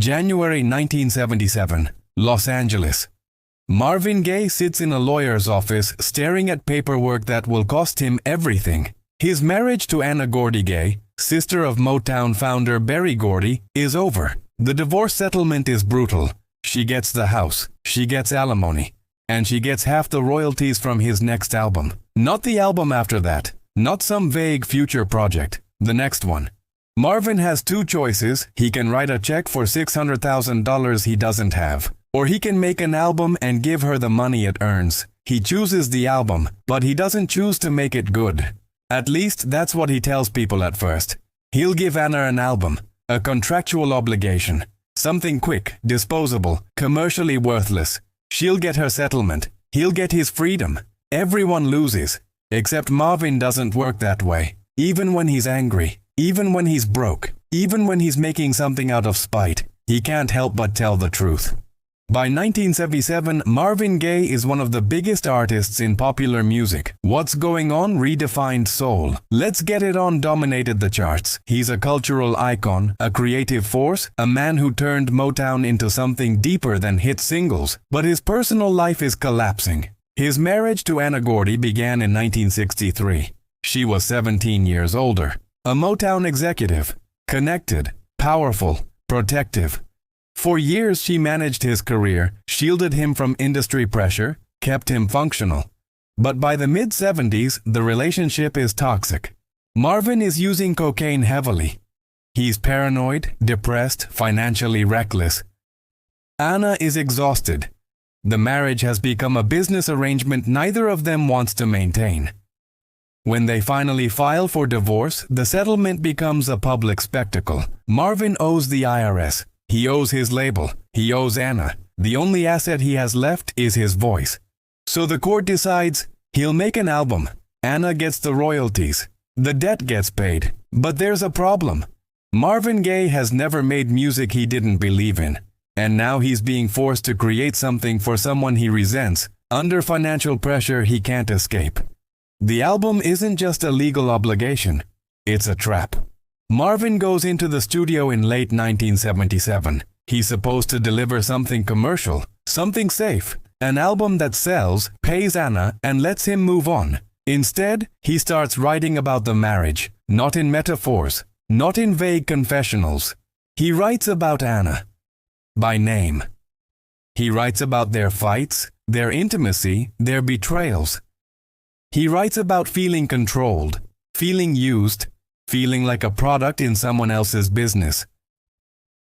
January 1977, Los Angeles. Marvin Gaye sits in a lawyer's office staring at paperwork that will cost him everything. His marriage to Anna Gordy Gaye, sister of Motown founder Berry Gordy, is over. The divorce settlement is brutal. She gets the house, she gets alimony, and she gets half the royalties from his next album. Not the album after that, not some vague future project, the next one. Marvin has two choices. He can write a check for $600,000 he doesn't have, or he can make an album and give her the money it earns. He chooses the album, but he doesn't choose to make it good. At least that's what he tells people at first. He'll give Anna an album, a contractual obligation, something quick, disposable, commercially worthless. She'll get her settlement. He'll get his freedom. Everyone loses. Except Marvin doesn't work that way. Even when he's angry, even when he's broke, even when he's making something out of spite, he can't help but tell the truth. By 1977, Marvin Gaye is one of the biggest artists in popular music. What's Going On redefined soul. Let's Get It On dominated the charts. He's a cultural icon, a creative force, a man who turned Motown into something deeper than hit singles. But his personal life is collapsing. His marriage to Anna Gordy began in 1963. She was 17 years older. A Motown executive, connected, powerful, protective. For years she managed his career, shielded him from industry pressure, kept him functional. But by the mid-70s, the relationship is toxic. Marvin is using cocaine heavily. He's paranoid, depressed, financially reckless. Anna is exhausted. The marriage has become a business arrangement neither of them wants to maintain. When they finally file for divorce, the settlement becomes a public spectacle. Marvin owes the IRS. He owes his label. He owes Anna. The only asset he has left is his voice. So the court decides he'll make an album. Anna gets the royalties. The debt gets paid. But there's a problem. Marvin Gaye has never made music he didn't believe in. And now he's being forced to create something for someone he resents. Under financial pressure he can't escape. The album isn't just a legal obligation. It's a trap. Marvin goes into the studio in late 1977. He's supposed to deliver something commercial, something safe, an album that sells, pays Anna, and lets him move on. Instead, he starts writing about the marriage, not in metaphors, not in vague confessionals. He writes about Anna, by name. He writes about their fights, their intimacy, their betrayals. He writes about feeling controlled, feeling used, feeling like a product in someone else's business.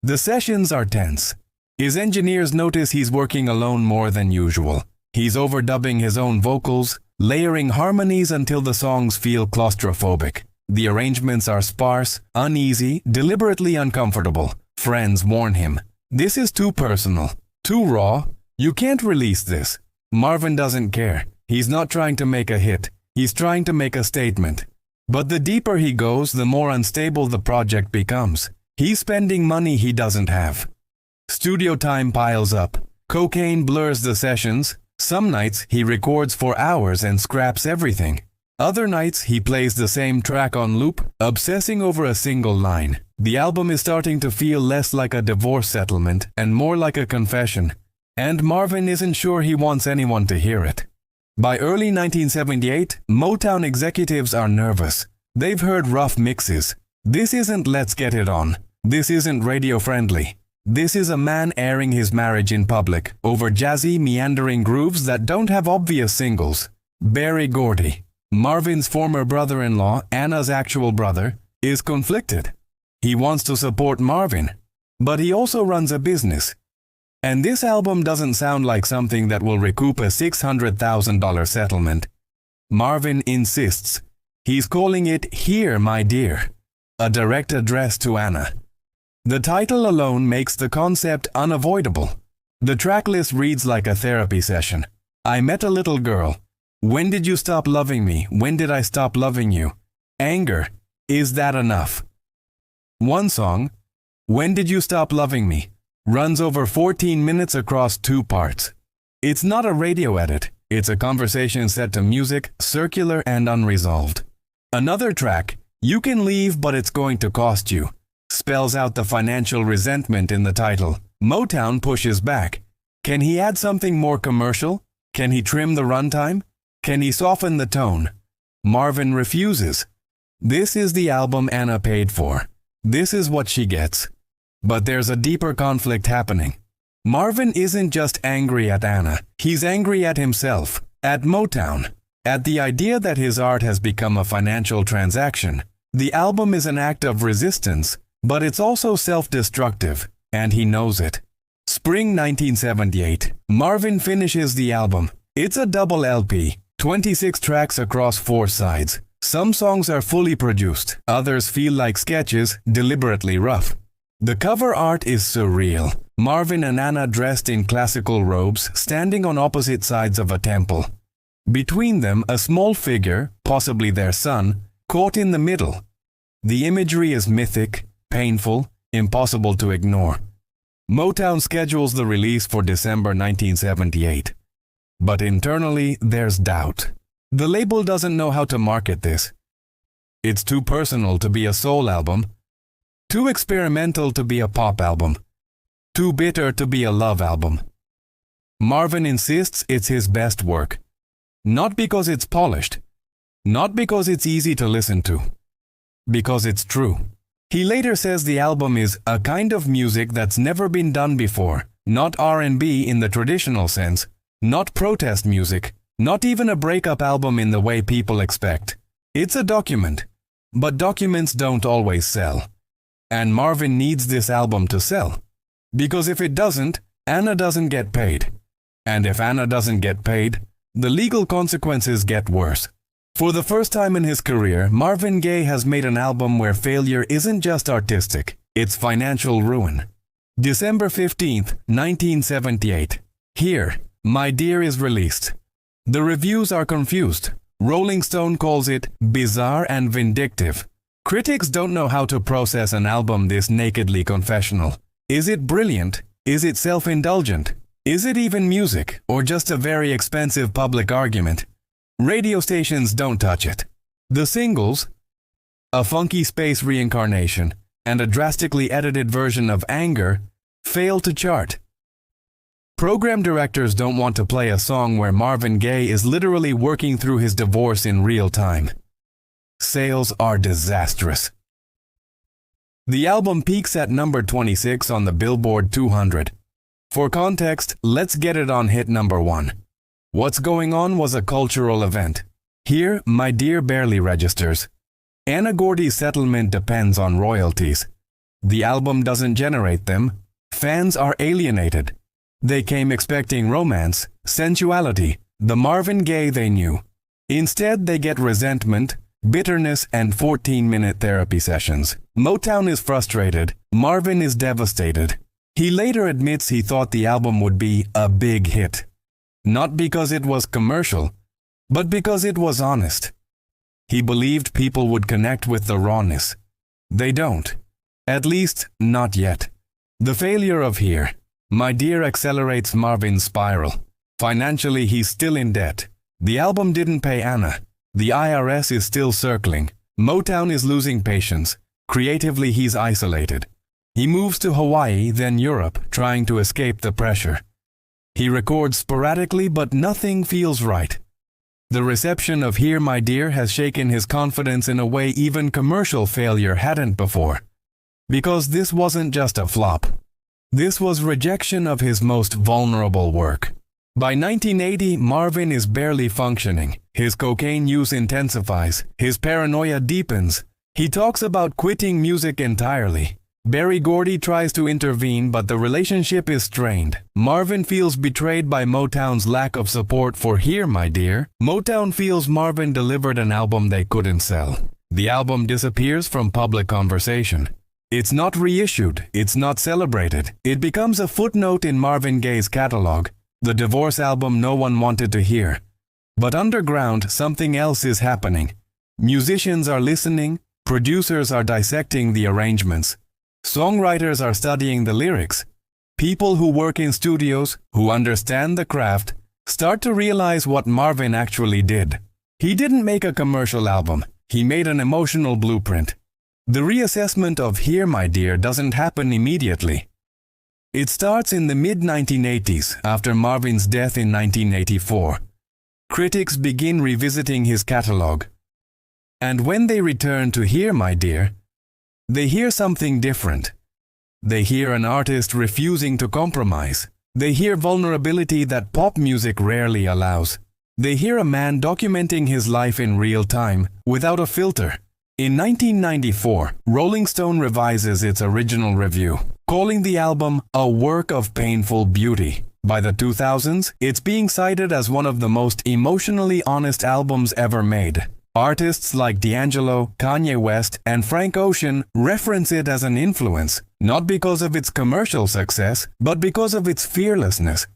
The sessions are tense. His engineers notice he's working alone more than usual. He's overdubbing his own vocals, layering harmonies until the songs feel claustrophobic. The arrangements are sparse, uneasy, deliberately uncomfortable. Friends warn him. This is too personal, too raw. You can't release this. Marvin doesn't care. He's not trying to make a hit. He's trying to make a statement. But the deeper he goes, the more unstable the project becomes. He's spending money he doesn't have. Studio time piles up. Cocaine blurs the sessions. Some nights he records for hours and scraps everything. Other nights he plays the same track on loop, obsessing over a single line. The album is starting to feel less like a divorce settlement and more like a confession. And Marvin isn't sure he wants anyone to hear it. By early 1978, Motown executives are nervous. They've heard rough mixes. This isn't Let's Get It On. This isn't radio-friendly. This is a man airing his marriage in public over jazzy, meandering grooves that don't have obvious singles. Berry Gordy, Marvin's former brother-in-law, Anna's actual brother, is conflicted. He wants to support Marvin, but he also runs a business. And this album doesn't sound like something that will recoup a $600,000 settlement. Marvin insists. He's calling it Here, My Dear, a direct address to Anna. The title alone makes the concept unavoidable. The tracklist reads like a therapy session. I met a little girl. When did you stop loving me? When did I stop loving you? Anger. Is that enough? One song, When Did You Stop Loving Me, runs over 14 minutes across 2 parts. It's not a radio edit. It's a conversation set to music, circular and unresolved. Another track, You Can Leave But It's Going to Cost You, spells out the financial resentment in the title. Motown pushes back. Can he add something more commercial? Can he trim the runtime? Can he soften the tone? Marvin refuses. This is the album Anna paid for. This is what she gets. But there's a deeper conflict happening. Marvin isn't just angry at Anna. He's angry at himself, at Motown, at the idea that his art has become a financial transaction. The album is an act of resistance, but it's also self-destructive, and he knows it. Spring 1978. Marvin finishes the album. It's a double LP, 26 tracks across 4 sides. Some songs are fully produced, others feel like sketches, deliberately rough. The cover art is surreal. Marvin and Anna dressed in classical robes, standing on opposite sides of a temple. Between them, a small figure, possibly their son, caught in the middle. The imagery is mythic, painful, impossible to ignore. Motown schedules the release for December 1978. But internally, there's doubt. The label doesn't know how to market this. It's too personal to be a soul album, too experimental to be a pop album, too bitter to be a love album. Marvin insists it's his best work. Not because it's polished, not because it's easy to listen to, because it's true. He later says the album is a kind of music that's never been done before, not R&B in the traditional sense, not protest music, not even a breakup album in the way people expect. It's a document, but documents don't always sell. And Marvin needs this album to sell. Because if it doesn't, Anna doesn't get paid. And if Anna doesn't get paid, the legal consequences get worse. For the first time in his career, Marvin Gaye has made an album where failure isn't just artistic, it's financial ruin. December 15th, 1978. Here, My Dear is released. The reviews are confused. Rolling Stone calls it bizarre and vindictive. Critics don't know how to process an album this nakedly confessional. Is it brilliant? Is it self-indulgent? Is it even music, or just a very expensive public argument? Radio stations don't touch it. The singles, a funky space reincarnation, and a drastically edited version of Anger, fail to chart. Program directors don't want to play a song where Marvin Gaye is literally working through his divorce in real time. Sales are disastrous. The album peaks at number 26 on the Billboard 200. For context, let's get it on hit number 1. What's Going On was a cultural event. Here, My Dear barely registers. Anna Gordy's settlement depends on royalties. The album doesn't generate them. Fans are alienated. They came expecting romance, sensuality, the Marvin Gaye they knew. Instead, they get resentment, bitterness, and 14-minute therapy sessions. Motown is frustrated. Marvin is devastated. He later admits he thought the album would be a big hit. Not because it was commercial, but because it was honest. He believed people would connect with the rawness. They don't. At least, not yet. The failure of Here, My Dear accelerates Marvin's spiral. Financially, he's still in debt. The album didn't pay Anna. The IRS is still circling. Motown is losing patience. Creatively, he's isolated. He moves to Hawaii, then Europe, trying to escape the pressure. He records sporadically, but nothing feels right. The reception of Here, My Dear has shaken his confidence in a way even commercial failure hadn't before. Because this wasn't just a flop. This was rejection of his most vulnerable work. By 1980, Marvin is barely functioning. His cocaine use intensifies. His paranoia deepens. He talks about quitting music entirely. Berry Gordy tries to intervene, but the relationship is strained. Marvin feels betrayed by Motown's lack of support for Here, My Dear. Motown feels Marvin delivered an album they couldn't sell. The album disappears from public conversation. It's not reissued. It's not celebrated. It becomes a footnote in Marvin Gaye's catalog, the divorce album no one wanted to hear. But underground, something else is happening. Musicians are listening. Producers are dissecting the arrangements. Songwriters are studying the lyrics. People who work in studios, who understand the craft, start to realize what Marvin actually did. He didn't make a commercial album. He made an emotional blueprint. The reassessment of Here My Dear doesn't happen immediately. It starts in the mid-1980s after Marvin's death in 1984. Critics begin revisiting his catalog. And when they return to Here My Dear, they hear something different. They hear an artist refusing to compromise. They hear vulnerability that pop music rarely allows. They hear a man documenting his life in real time, without a filter. In 1994, Rolling Stone revises its original review, calling the album a work of painful beauty. By the 2000s, it's being cited as one of the most emotionally honest albums ever made. Artists like D'Angelo, Kanye West, and Frank Ocean reference it as an influence, not because of its commercial success, but because of its fearlessness.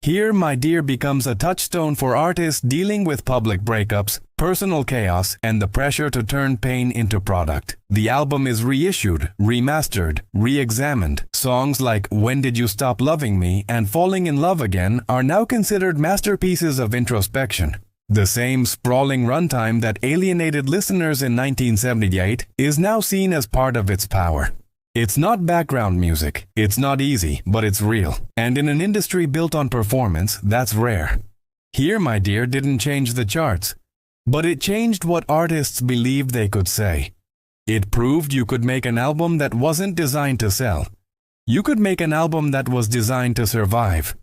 Here My Dear becomes a touchstone for artists dealing with public breakups, personal chaos, and the pressure to turn pain into product. The album is reissued, remastered, re-examined. Songs like When Did You Stop Loving Me and Falling in Love Again are now considered masterpieces of introspection. The same sprawling runtime that alienated listeners in 1978 is now seen as part of its power. It's not background music, it's not easy, but it's real. And in an industry built on performance, that's rare. Here My Dear didn't change the charts, but it changed what artists believed they could say. It proved you could make an album that wasn't designed to sell. You could make an album that was designed to survive.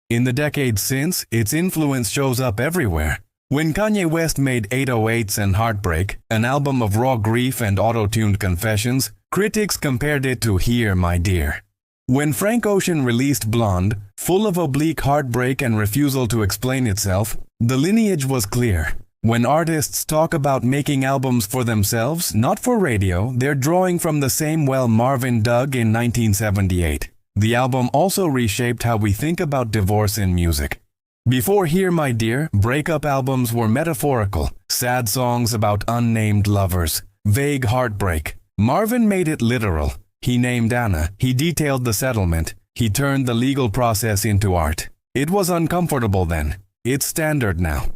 In the decades since, its influence shows up everywhere. When Kanye West made 808s and Heartbreak, an album of raw grief and auto-tuned confessions, critics compared it to Here My Dear. When Frank Ocean released Blonde, full of oblique heartbreak and refusal to explain itself, the lineage was clear. When artists talk about making albums for themselves, not for radio, they're drawing from the same well Marvin dug in 1978. The album also reshaped how we think about divorce in music. Before Here My Dear, breakup albums were metaphorical, sad songs about unnamed lovers, vague heartbreak. Marvin made it literal. He named Anna, he detailed the settlement, he turned the legal process into art. It was uncomfortable then. It's standard now.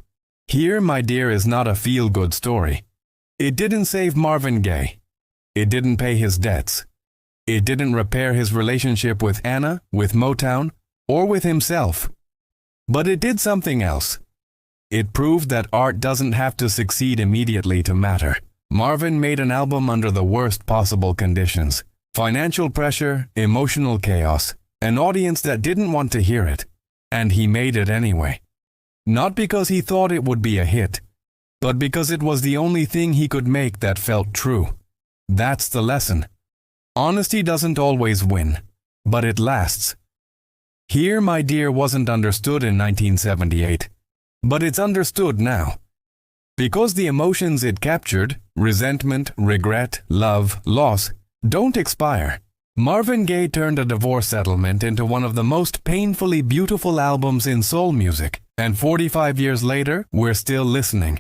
Here My Dear is not a feel-good story. It didn't save Marvin Gaye. It didn't pay his debts. It didn't repair his relationship with Anna, with Motown, or with himself. But it did something else. It proved that art doesn't have to succeed immediately to matter. Marvin made an album under the worst possible conditions. Financial pressure, emotional chaos, an audience that didn't want to hear it. And he made it anyway. Not because he thought it would be a hit, but because it was the only thing he could make that felt true. That's the lesson. Honesty doesn't always win, but it lasts. Here My Dear wasn't understood in 1978, but it's understood now. Because the emotions it captured, resentment, regret, love, loss, don't expire. Marvin Gaye turned a divorce settlement into one of the most painfully beautiful albums in soul music, and 45 years later, we're still listening.